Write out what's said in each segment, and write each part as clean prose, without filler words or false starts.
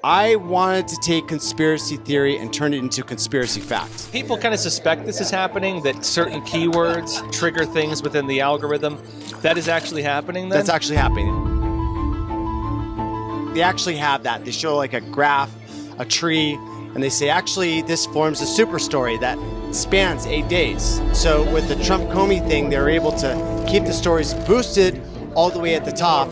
I wanted to take conspiracy theory and turn it into conspiracy fact. People kind of suspect this is happening, that certain keywords trigger things within the algorithm. That is actually happening then? That's actually happening. They actually have that. They show like a graph, a tree, and they say, actually, this forms a super story that spans 8 days. So with the Trump-Comey thing, they're able to keep the stories boosted all the way at the top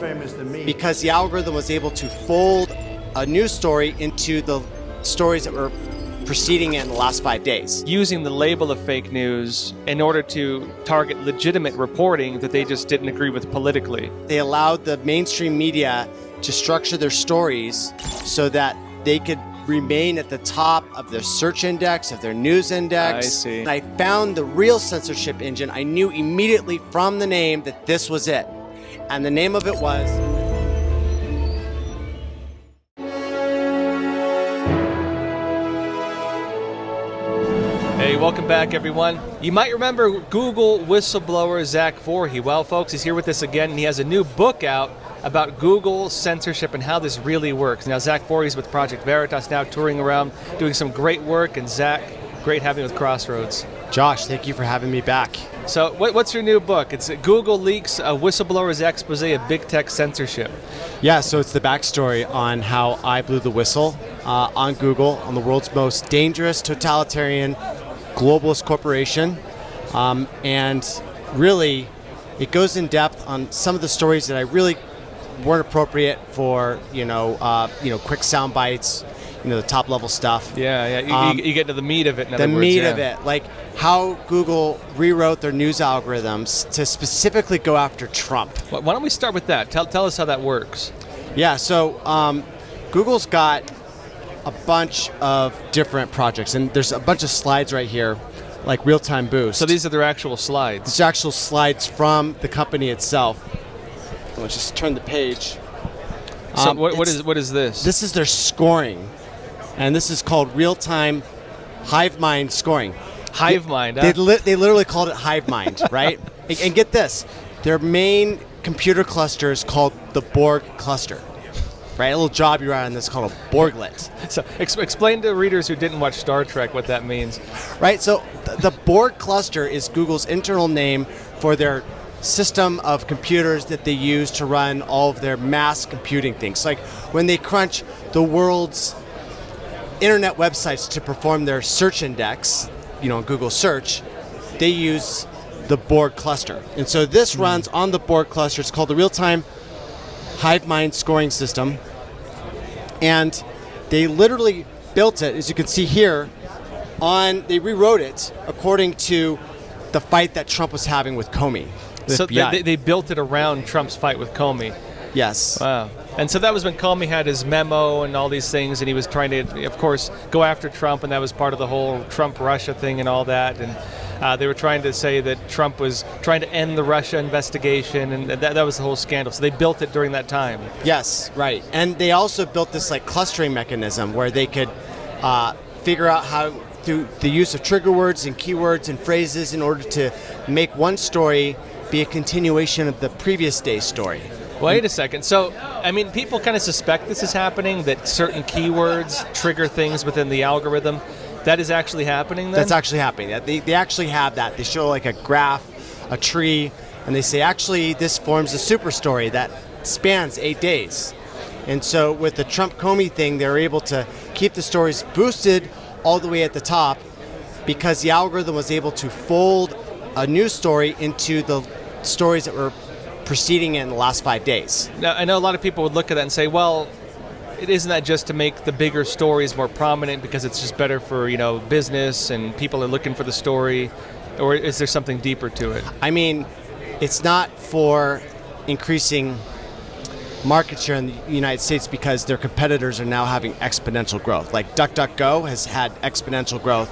because the algorithm was able to fold a news story into the stories that were preceding it in the last 5 days. Using the label of fake news in order to target legitimate reporting that they just didn't agree with politically. They allowed the mainstream media to structure their stories so that they could remain at the top of their search index, of their news index. I see. And I found the real censorship engine. I knew immediately from the name that this was it. And the name of it was... Hey, welcome back, everyone. You might remember Google whistleblower Zach Vorhies. Well, folks, he's here with us again, and he has a new book out about Google censorship and how this really works. Now, Zach Vorhies with Project Veritas, now touring around, doing some great work, and Zach, great having you with Crossroads. Josh, thank you for having me back. So, what's your new book? It's Google Leaks, a Whistleblower's Expose of Big Tech Censorship. Yeah, so it's the backstory on how I blew the whistle on Google, on the world's most dangerous, totalitarian, globalist corporation, and really it goes in depth on some of the stories that I really weren't appropriate for quick sound bites, the top level stuff. Yeah. You get to the meat of it. In other words, meat of it, like how Google rewrote their news algorithms to specifically go after Trump. Why don't we start with that? Tell us how that works. Yeah, so Google's got a bunch of different projects, and there's a bunch of slides right here, like real-time boost. So these are their actual slides? These are actual slides from the company itself. Let's just turn the page. So what is this? This is their scoring, and this is called real-time hive mind scoring. Hive mind, They literally called it hive mind, right? And get this, their main computer cluster is called the Borg cluster. Right, a little job you're on this called a Borglet. So explain to readers who didn't watch Star Trek what that means. Right, so the Borg cluster is Google's internal name for their system of computers that they use to run all of their mass computing things. Like when they crunch the world's internet websites to perform their search index, Google search, they use the Borg cluster. And so this runs on the Borg cluster. It's called the real-time hive mind scoring system, and they literally built it, as you can see here, they rewrote it according to the fight that Trump was having with Comey. So they built it around Trump's fight with Comey. Yes. Wow. And so that was when Comey had his memo and all these things, and he was trying to, of course, go after Trump, and that was part of the whole Trump-Russia thing and all that. And they were trying to say that Trump was trying to end the Russia investigation, and that was the whole scandal. So they built it during that time. Yes, right. And they also built this clustering mechanism where they could figure out how, through the use of trigger words and keywords and phrases, in order to make one story be a continuation of the previous day's story. Wait a second. So, people kind of suspect this is happening, that certain keywords trigger things within the algorithm. That is actually happening then? That's actually happening. They actually have that. They show like a graph, a tree, and they say, actually, this forms a super story that spans 8 days. And so with the Trump-Comey thing, they're able to keep the stories boosted all the way at the top because the algorithm was able to fold a news story into the stories that were preceding it in the last 5 days. Now, I know a lot of people would look at that and say, well, isn't that just to make the bigger stories more prominent because it's just better for, business and people are looking for the story? Or is there something deeper to it? It's not for increasing market share in the United States because their competitors are now having exponential growth. Like DuckDuckGo has had exponential growth.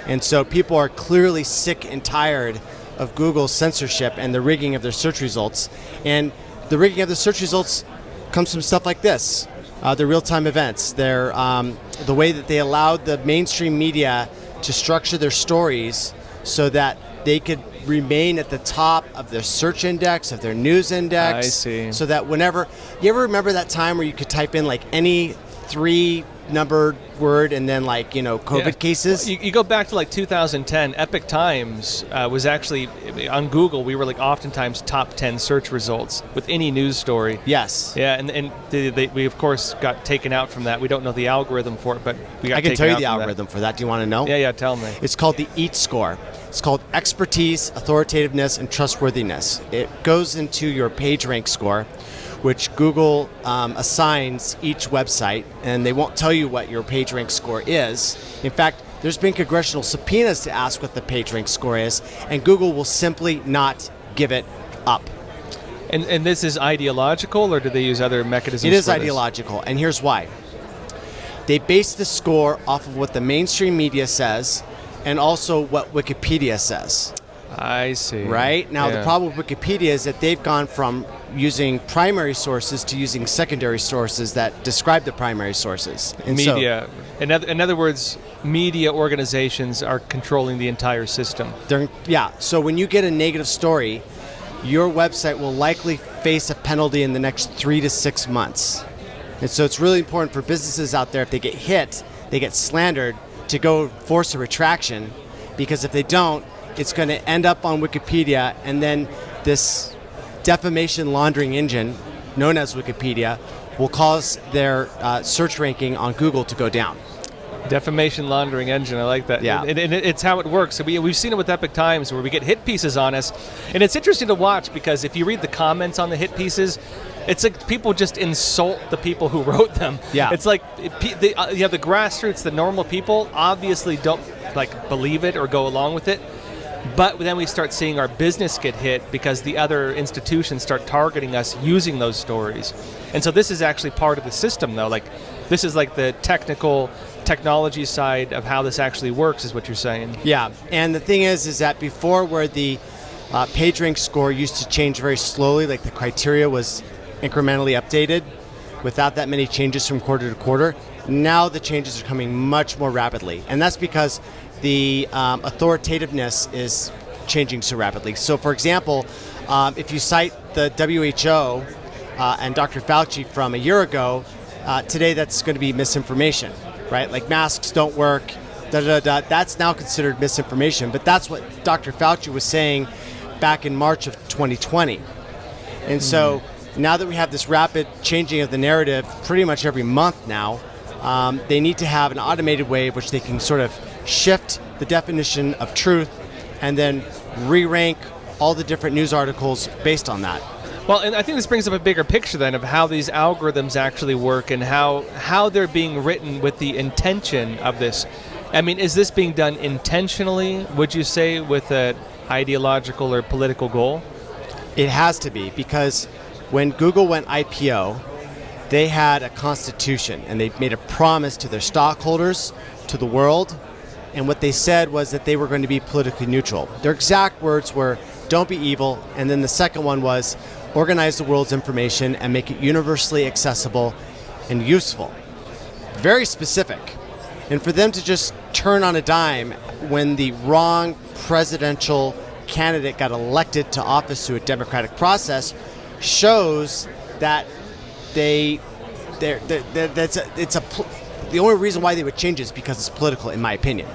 And so people are clearly sick and tired of Google's censorship and the rigging of their search results. And the rigging of the search results comes from stuff like this. The real-time events, the way that they allowed the mainstream media to structure their stories so that they could remain at the top of their search index, of their news index. I see. So that whenever, you ever remember that time where you could type in any 3-numbered word and then COVID cases. You go back to 2010, Epoch Times was actually, on Google, we were oftentimes top 10 search results with any news story. Yes. Yeah, and we of course got taken out from that. We don't know the algorithm for it, but we got taken out. I can tell you the from algorithm for that. Do you want to know? Yeah, tell me. It's called the EAT score. It's called expertise, authoritativeness, and trustworthiness. It goes into your PageRank score, which Google assigns each website, and they won't tell you what your PageRank score is. In fact, there's been congressional subpoenas to ask what the PageRank score is, and Google will simply not give it up. And this is ideological, or do they use other mechanisms? It is ideological, and here's why. They base the score off of what the mainstream media says, and also what Wikipedia says. I see. Right? Now, the problem with Wikipedia is that they've gone from using primary sources to using secondary sources that describe the primary sources. And media. So, in other words, media organizations are controlling the entire system. So when you get a negative story, your website will likely face a penalty in the next 3 to 6 months. And so it's really important for businesses out there, if they get hit, they get slandered, to go force a retraction, because if they don't, it's going to end up on Wikipedia, and then this defamation laundering engine, known as Wikipedia, will cause their search ranking on Google to go down. Defamation laundering engine, I like that. Yeah. And it's how it works. So we've seen it with Epoch Times, where we get hit pieces on us, and it's interesting to watch, because if you read the comments on the hit pieces, it's like people just insult the people who wrote them. Yeah. It's like the grassroots, the normal people, obviously don't believe it or go along with it. But then we start seeing our business get hit because the other institutions start targeting us using those stories. And so this is actually part of the system, though. This is the technology side of how this actually works, is what you're saying. Yeah, and the thing is that before, where the PageRank score used to change very slowly, the criteria was incrementally updated without that many changes from quarter to quarter, now the changes are coming much more rapidly. And that's because the authoritativeness is changing so rapidly. So, for example, if you cite the WHO and Dr. Fauci from a year ago, today that's going to be misinformation, right? Masks don't work, that's now considered misinformation. But that's what Dr. Fauci was saying back in March of 2020. And so now that we have this rapid changing of the narrative pretty much every month now, they need to have an automated way of which they can sort of shift the definition of truth and then re-rank all the different news articles based on that. Well, and I think this brings up a bigger picture then of how these algorithms actually work and how they're being written with the intention of this. I mean, is this being done intentionally, would you say, with an ideological or political goal? It has to be, because when Google went IPO, they had a constitution, and they made a promise to their stockholders, to the world, and what they said was that they were going to be politically neutral. Their exact words were, "Don't be evil," and then the second one was, "Organize the world's information and make it universally accessible and useful." Very specific. And for them to just turn on a dime when the wrong presidential candidate got elected to office through a democratic process shows that the only reason why they would change it is because it's political, in my opinion.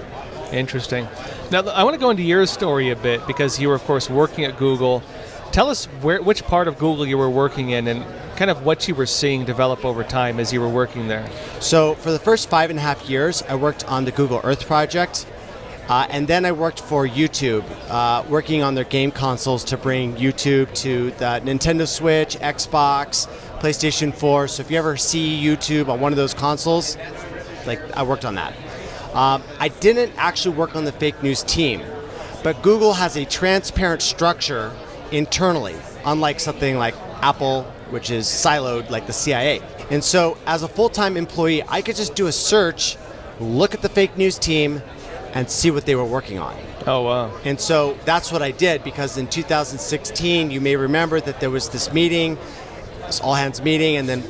Interesting. Now, I want to go into your story a bit, because you were, of course, working at Google. Tell us which part of Google you were working in and kind of what you were seeing develop over time as you were working there. So for the first 5.5 years, I worked on the Google Earth project. And then I worked for YouTube, working on their game consoles to bring YouTube to the Nintendo Switch, Xbox, PlayStation 4. So if you ever see YouTube on one of those consoles, I worked on that. I didn't actually work on the fake news team, but Google has a transparent structure internally, unlike something like Apple, which is siloed like the CIA. And so as a full-time employee, I could just do a search, look at the fake news team, and see what they were working on. Oh, wow. And so that's what I did, because in 2016, you may remember that there was this meeting, this all-hands meeting, and then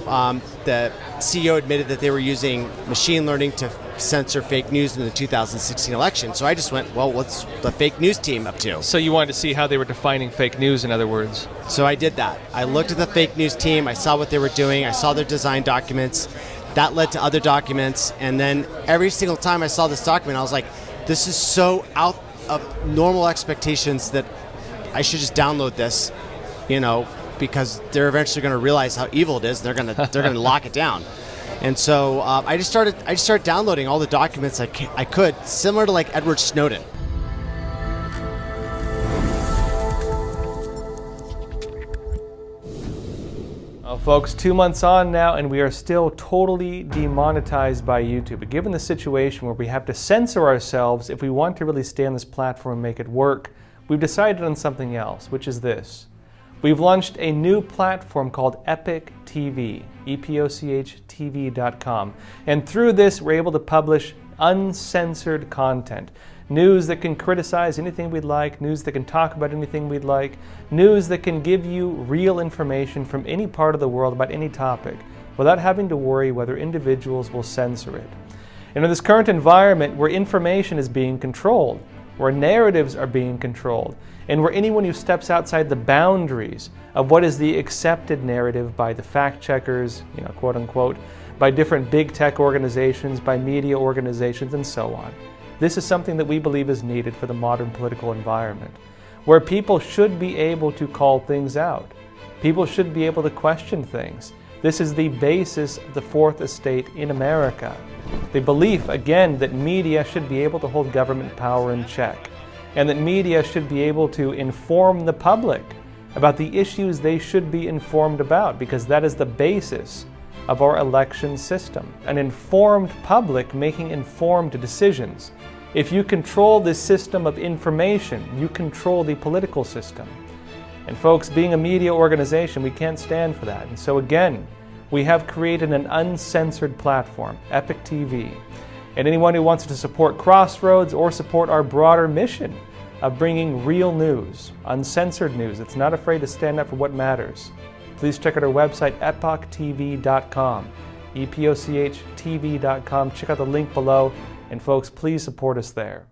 the CEO admitted that they were using machine learning to censor fake news in the 2016 election. So I just went, well, what's the fake news team up to? So you wanted to see how they were defining fake news, in other words. So I did that. I looked at the fake news team, I saw what they were doing, I saw their design documents. that led to other documents, and then every single time I saw this document, I was like, this is so out of normal expectations that I should just download this, because they're eventually going to realize how evil it is. And they're going to lock it down. And so I just started downloading all the documents I could, similar to like Edward Snowden. Well, folks, 2 months on now, and we are still totally demonetized by YouTube. But given the situation where we have to censor ourselves if we want to really stay on this platform and make it work, we've decided on something else, which is this. We've launched a new platform called Epoch TV, epochtv.com. And through this, we're able to publish uncensored content. News that can criticize anything we'd like, news that can talk about anything we'd like, news that can give you real information from any part of the world about any topic without having to worry whether individuals will censor it. And in this current environment where information is being controlled, where narratives are being controlled, and where anyone who steps outside the boundaries of what is the accepted narrative by the fact checkers, quote unquote, by different big tech organizations, by media organizations, and so on. This is something that we believe is needed for the modern political environment, where people should be able to call things out. People should be able to question things. This is the basis of the Fourth Estate in America. The belief, again, that media should be able to hold government power in check, and that media should be able to inform the public about the issues they should be informed about, because that is the basis of our election system. An informed public making informed decisions. If you control this system of information, you control the political system. And folks, being a media organization, we can't stand for that. And so again, we have created an uncensored platform, Epoch TV. And anyone who wants to support Crossroads or support our broader mission of bringing real news, uncensored news, that's not afraid to stand up for what matters, please check out our website, epochtv.com, epochtv.com. Check out the link below, and folks, please support us there.